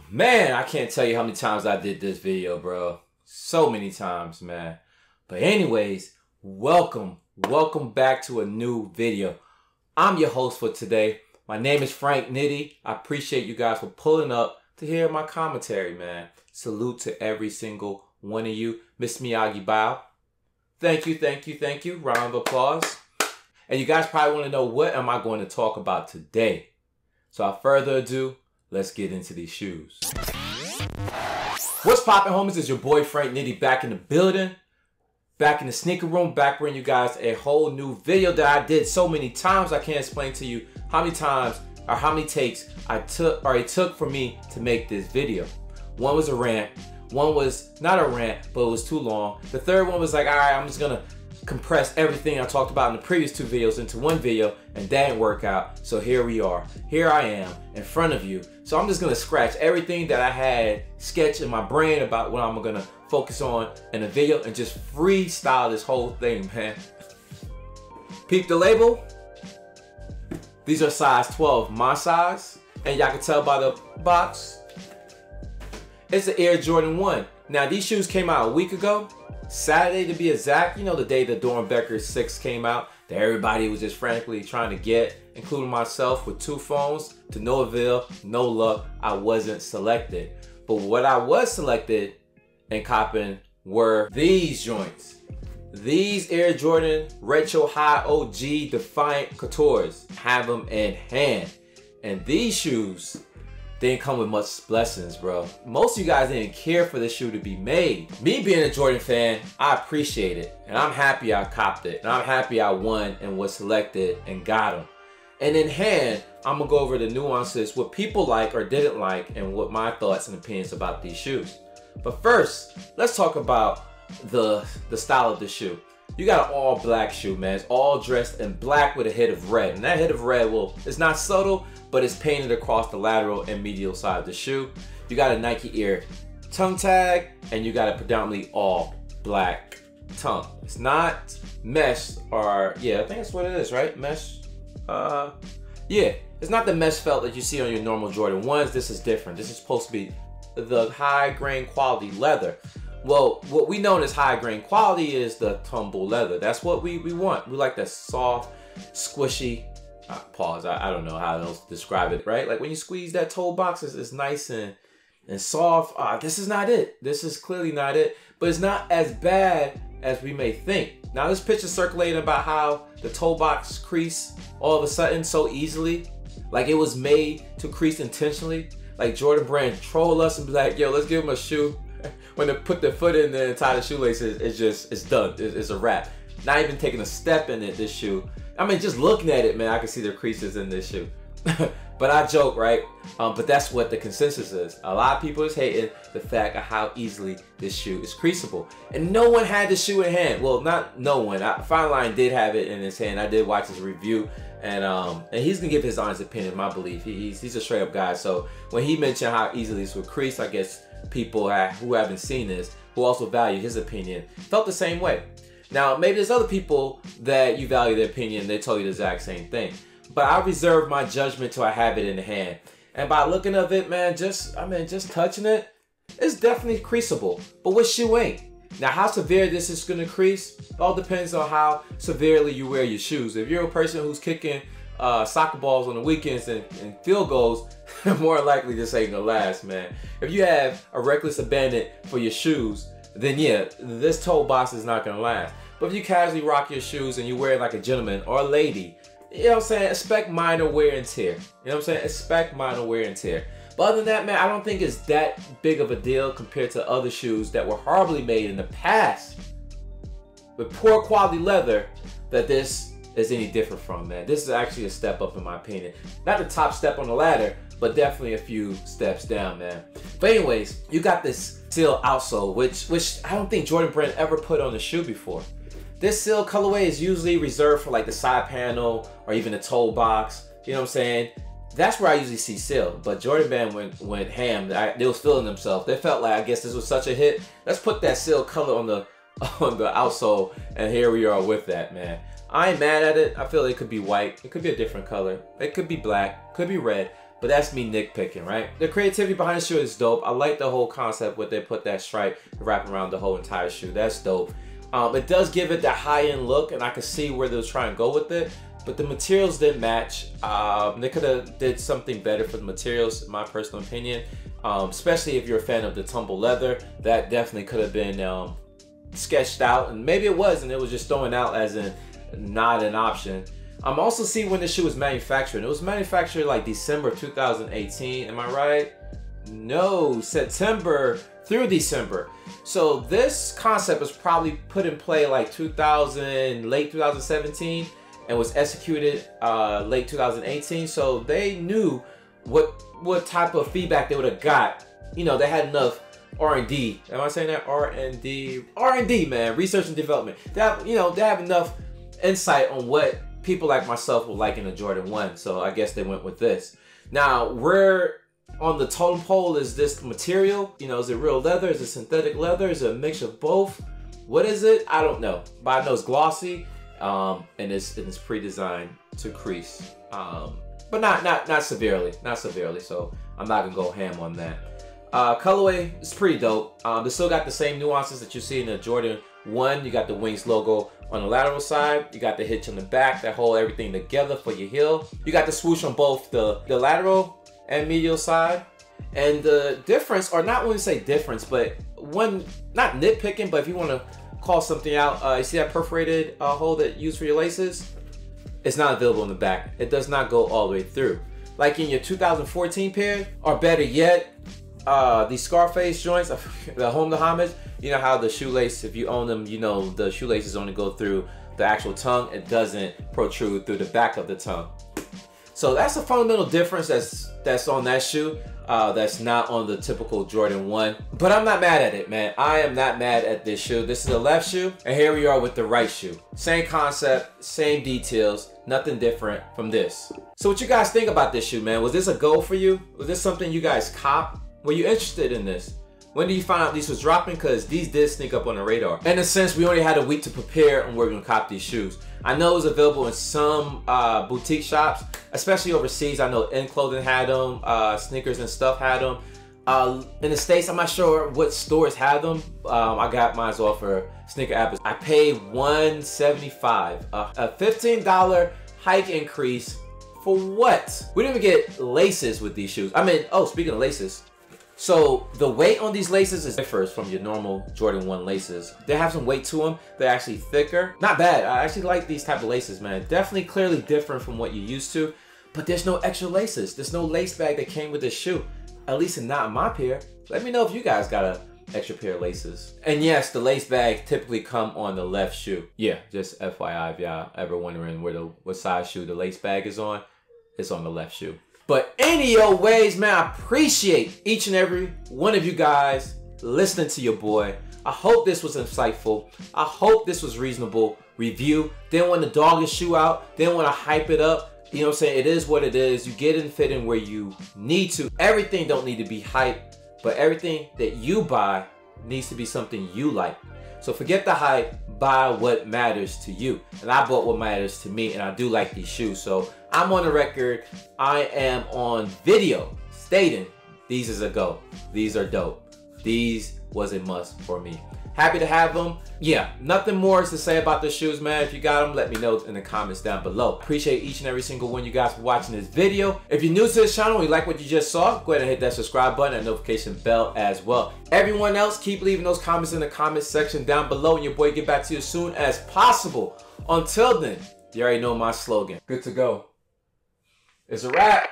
Man, I can't tell you how many times I did this video, bro. So many times, man. But anyways, welcome back to a new video. I'm your host for today. My name is Frank Nitty. I appreciate you guys for pulling up to hear my commentary, man. Salute to every single one of you. Miss Miyagi bow. Thank you. Round of applause. And you guys probably want to know, what am I going to talk about today? So without further ado, let's get into these shoes. What's poppin', homies? It's your boy Frank Nitty back in the building. Back in the sneaker room, back bringing you guys a whole new video that I did so many times I can't explain to you how many times or how many takes it took for me to make this video. One was a rant, one was not a rant, but it was too long. The third one was like, alright, I'm just gonna compress everything I talked about in the previous two videos into one video, and that didn't work out. So here we are. Here I am in front of you. So I'm just gonna scratch everything that I had sketched in my brain about what I'm gonna focus on in a video and just freestyle this whole thing, man. Peep the label. These are size 12, my size, and y'all can tell by the box. It's the Air Jordan 1. Now these shoes came out a week ago. Saturday to be exact, you know, the day the Doernbecher 6 came out, that everybody was just frantically trying to get, including myself, with two phones, to no avail, no luck. I wasn't selected. But what I was selected and copping were these joints. These Air Jordan Retro High OG Defiant Couture. Have them in hand. And these shoes didn't come with much blessings, bro. Most of you guys didn't care for this shoe to be made. Me being a Jordan fan, I appreciate it. And I'm happy I copped it. And I'm happy I won and was selected and got them. And in hand, I'm gonna go over the nuances, what people like or didn't like, and what my thoughts and opinions about these shoes. But first, let's talk about the style of the shoe. You got an all black shoe, man. It's all dressed in black with a hit of red. And that hit of red, well, it's not subtle, but it's painted across the lateral and medial side of the shoe. You got a Nike Air tongue tag, and you got a predominantly all black tongue. It's not mesh, or yeah, I think that's what it is, right? Mesh. Yeah, it's not the mesh felt that you see on your normal Jordan 1s. This is different. This is supposed to be the high grain quality leather. Well, what we know as high grain quality is the tumble leather. That's what we want. We like that soft, squishy, I don't know how else to describe it, right? Like when you squeeze that toe box, it's nice and soft. This is not it. This is clearly not it, but it's not as bad as we may think. Now this picture circulating about how the toe box crease all of a sudden so easily, like it was made to crease intentionally. Like Jordan Brand troll us and be like, yo, let's give him a shoe. When they put their foot in there and tie the shoelaces, it's done. It's a wrap. Not even taking a step in it, this shoe. I mean, just looking at it, man, I can see the creases in this shoe. But I joke, right? But that's what the consensus is. A lot of people is hating the fact of how easily this shoe is creasable. And no one had the shoe in hand. Well, not no one. Fine Line did have it in his hand. I did watch his review. And he's gonna give his honest opinion, my belief. He's a straight up guy. So when he mentioned how easily this would crease, I guess people who haven't seen this, who also value his opinion, felt the same way. Now, maybe there's other people that you value their opinion, they tell you the exact same thing. But I reserve my judgment till I have it in the hand. And by looking at it, man, just touching it, it's definitely creasable. But what shoe ain't? Now, how severe this is gonna crease, all depends on how severely you wear your shoes. If you're a person who's kicking soccer balls on the weekends and field goals, more likely this ain't gonna last, man. If you have a reckless abandon for your shoes, then yeah, this toe box is not gonna last. But if you casually rock your shoes and you wear it like a gentleman or a lady, you know what I'm saying, expect minor wear and tear. You know what I'm saying? Expect minor wear and tear. But other than that, man, I don't think it's that big of a deal compared to other shoes that were horribly made in the past with poor quality leather that this is any different from, man. This is actually a step up in my opinion. Not the top step on the ladder, but definitely a few steps down, man. But anyways, you got this seal outsole, which I don't think Jordan Brand ever put on the shoe before. This seal colorway is usually reserved for like the side panel or even the toe box. You know what I'm saying? That's where I usually see seal. But Jordan Brand went ham. They was feeling themselves. They felt like, I guess this was such a hit. Let's put that seal color on the outsole, and here we are with that, man. I ain't mad at it. I feel it could be white. It could be a different color. It could be black. Could be red. but that's me nitpicking, right? The creativity behind the shoe is dope. I like the whole concept where they put that stripe wrapping around the whole entire shoe. That's dope. It does give it that high-end look, and I can see where they was trying to go with it, but the materials didn't match. They could have did something better for the materials, in my personal opinion. Especially if you're a fan of the tumble leather, that definitely could have been sketched out, and maybe it was, and it was just thrown out as in not an option. I'm also seeing when the shoe was manufactured. It was manufactured like December 2018. Am I right? No, September through December. So this concept was probably put in play like late 2017 and was executed late 2018. So they knew what type of feedback they would have got. You know, they had enough R&D. Am I saying that? R&D? R&D, man. Research and development. They have, you know, they have enough insight on what people like myself would like in a Jordan 1. So I guess they went with this. Now, where on the totem pole is this material? You know, is it real leather? Is it synthetic leather? Is it a mix of both? What is it? I don't know. But I know it's glossy, and it's pre-designed to crease. But not severely. Not severely. So I'm not gonna go ham on that. Colorway is pretty dope. They still got the same nuances that you see in the Jordan 1. You got the Wings logo on the lateral side. You got the hitch on the back that hold everything together for your heel. You got the swoosh on both the lateral and medial side. And the difference, or not when we say difference, but one, not nitpicking, but if you want to call something out, you see that perforated hole that you use for your laces? It's not available in the back. It does not go all the way through. Like in your 2014 pair, or better yet, these Scarface joints, the Home to Homage, you know how the shoelace, if you own them, you know the shoelaces only go through the actual tongue. It doesn't protrude through the back of the tongue. So that's a fundamental difference that's on that shoe. That's not on the typical Jordan 1. But I'm not mad at it, man. I am not mad at this shoe. This is the left shoe, and here we are with the right shoe. Same concept, same details, nothing different from this. So what you guys think about this shoe, man? Was this a go for you? Was this something you guys cop? Were you interested in this? When did you find out these was dropping? Because these did sneak up on the radar. In a sense, we only had a week to prepare and we're gonna cop these shoes. I know it was available in some boutique shops, especially overseas. I know In Clothing had them, Sneakers and Stuff had them. In the States, I'm not sure what stores had them. I got mine off for Sneaker App. I paid $175, a $15 hike increase for what? We didn't even get laces with these shoes. I mean, oh, speaking of laces. So the weight on these laces is differs from your normal Jordan 1 laces. They have some weight to them. They're actually thicker. Not bad. I actually like these type of laces, man. Definitely clearly different from what you're used to. But there's no extra laces. There's no lace bag that came with this shoe. At least not in my pair. Let me know if you guys got an extra pair of laces. And yes, the lace bags typically come on the left shoe. Yeah, just FYI if y'all ever wondering what size shoe the lace bag is on. It's on the left shoe. But anyways, man, I appreciate each and every one of you guys listening to your boy. I hope this was insightful. I hope this was reasonable review. Didn't want to dog the shoe out. Didn't want to hype it up. You know what I'm saying? It is what it is. You get and fit in where you need to. Everything don't need to be hype, but everything that you buy needs to be something you like. So forget the hype. Buy what matters to you. And I bought what matters to me, and I do like these shoes. So I'm on the record. I am on video stating these is a go. These are dope. These was a must for me. Happy to have them. Yeah, nothing more is to say about the shoes, man. If you got them, let me know in the comments down below. Appreciate each and every single one of you guys for watching this video. If you're new to this channel and you like what you just saw, go ahead and hit that subscribe button and notification bell as well. Everyone else, keep leaving those comments in the comments section down below, and your boy get back to you as soon as possible. Until then, you already know my slogan. Good to go. It's a wrap.